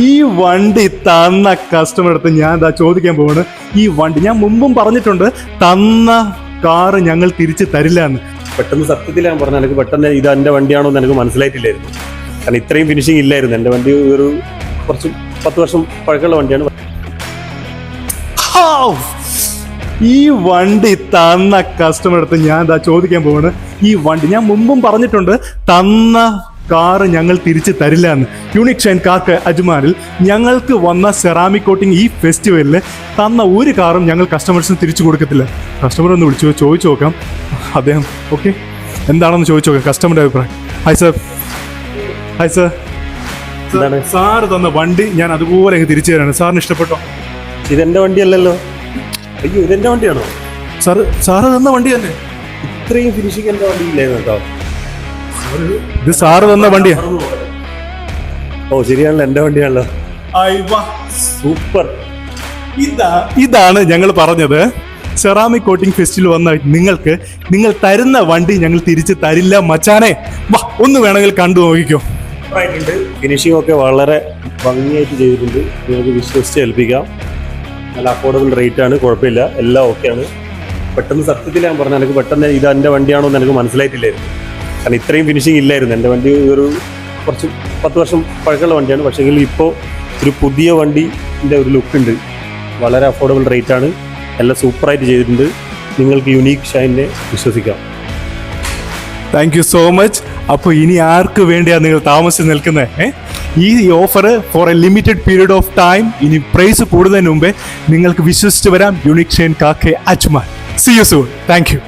ഈ വണ്ടി തന്ന കസ്റ്റമർ അടുത്ത് ഞാൻ എന്താ ചോദിക്കാൻ പോവാണ്. ഈ വണ്ടി ഞാൻ മുമ്പും പറഞ്ഞിട്ടുണ്ട്, തന്ന കാറ് ഞങ്ങൾ തിരിച്ച് തരില്ല എന്ന്. പെട്ടെന്ന് സത്യത്തിൽ ഞാൻ പറഞ്ഞ എനിക്ക് പെട്ടെന്ന് ഇത് എൻ്റെ വണ്ടിയാണോ എന്ന് എനിക്ക് മനസ്സിലായിട്ടില്ലായിരുന്നു. കാരണം ഇത്രയും ഫിനിഷിങ് ഇല്ലായിരുന്നു. എൻ്റെ വണ്ടി ഒരു കുറച്ച് 10 വർഷം പഴക്കമുള്ള വണ്ടിയാണ്. ഈ വണ്ടി തന്ന കസ്റ്റമർ അടുത്ത് ഞാൻ എന്താ ചോദിക്കാൻ പോവാണ്. ഈ വണ്ടി ഞാൻ മുമ്പും പറഞ്ഞിട്ടുണ്ട്, തന്ന കാറ് ഞങ്ങൾ തിരിച്ച് തരില്ല എന്ന്. യൂണിക് ഷൈൻ കാർക്ക് അജ്മാനിൽ ഞങ്ങൾക്ക് വന്ന സെറാമിക് കോട്ടിംഗ് ഈ ഫെസ്റ്റിവലിൽ തന്ന ഒരു കാറും ഞങ്ങൾ കസ്റ്റമേഴ്സിന് തിരിച്ചു കൊടുക്കത്തില്ല. കസ്റ്റമർ ഒന്ന് ചോദിച്ചു നോക്കാം. അദ്ദേഹം ഓക്കെ എന്താണെന്ന് ചോദിച്ചു നോക്കാം കസ്റ്റമറുടെ അഭിപ്രായം. Hi sir. Hi sir. Sir തന്ന വണ്ടി ഞാൻ അതുപോലെ അങ്ങ് തിരിച്ചു തരാണ്. സാറിന് ഇഷ്ടപ്പെട്ടോ? ഇതെൻ്റെ വണ്ടിയല്ലല്ലോ. അയ്യോ, ഇതെൻ്റെ വണ്ടിയാണോ? സാറ് തന്ന വണ്ടി തന്നെ. ഇത്രയും ഫിനിഷിങ് എൻ്റെ വണ്ടിയില്ലായിരുന്നു കേട്ടോ. ഇത് സാറ് തന്ന വണ്ടിയാ. ഓ ശരിയാണല്ലോ, എൻ്റെ വണ്ടിയാണല്ലോ. സൂപ്പർ. ഇതാണ് ഞങ്ങൾ പറഞ്ഞത്. സെറാമിക് കോട്ടിംഗ് ഫെസ്റ്റിവൽ വന്ന നിങ്ങൾ തരുന്ന വണ്ടി ഞങ്ങൾ തിരിച്ച് തരില്ല മച്ചാനെ. വാ, ഒന്ന് വേണമെങ്കിൽ കണ്ടു നോക്കിക്കോ. ഫിനിഷിംഗ് ഒക്കെ വളരെ ഭംഗിയായിട്ട് ചെയ്തിട്ടുണ്ട്. നിങ്ങൾക്ക് വിശ്വസിച്ച് ഏൽപ്പിക്കാം. നല്ല അഫോർഡബിൾ റേറ്റ് ആണ്, കുഴപ്പമില്ല, എല്ലാം ഓക്കെയാണ്. പെട്ടെന്ന് സത്യത്തിൽ ഞാൻ പറഞ്ഞ എനിക്ക് പെട്ടെന്ന് ഇത് എൻ്റെ വണ്ടിയാണോ എന്ന് എനിക്ക് മനസ്സിലായിട്ടില്ലായിരുന്നു. കാരണം ഇത്രയും ഫിനിഷിങ് ഇല്ലായിരുന്നു. എൻ്റെ വണ്ടി ഒരു കുറച്ച് 10 വർഷം പഴക്കമുള്ള വണ്ടിയാണ്. പക്ഷേങ്കിൽ ഇപ്പോൾ ഒരു പുതിയ വണ്ടിൻ്റെ ഒരു ലുക്ക് ഉണ്ട്. വളരെ അഫോർഡബിൾ റേറ്റ് ആണ്, എല്ലാം സൂപ്പറായിട്ട് ചെയ്തിട്ടുണ്ട്. നിങ്ങൾക്ക് യൂണീക്ക് ഷൈനെ വിശ്വസിക്കാം. Thank you so much. അപ്പോൾ ഇനി ആർക്ക് വേണ്ടിയാണ് നിങ്ങൾ താമസിച്ച് നിൽക്കുന്നത്? ഈ offer for a limited period of time. ഇനി പ്രൈസ് കൂടുന്നതിന് മുമ്പേ നിങ്ങൾക്ക് വിശ്വസിച്ച് വരാം. യൂണിക് ഷൈൻ കാക്കെ Ajman. See you soon. Thank you.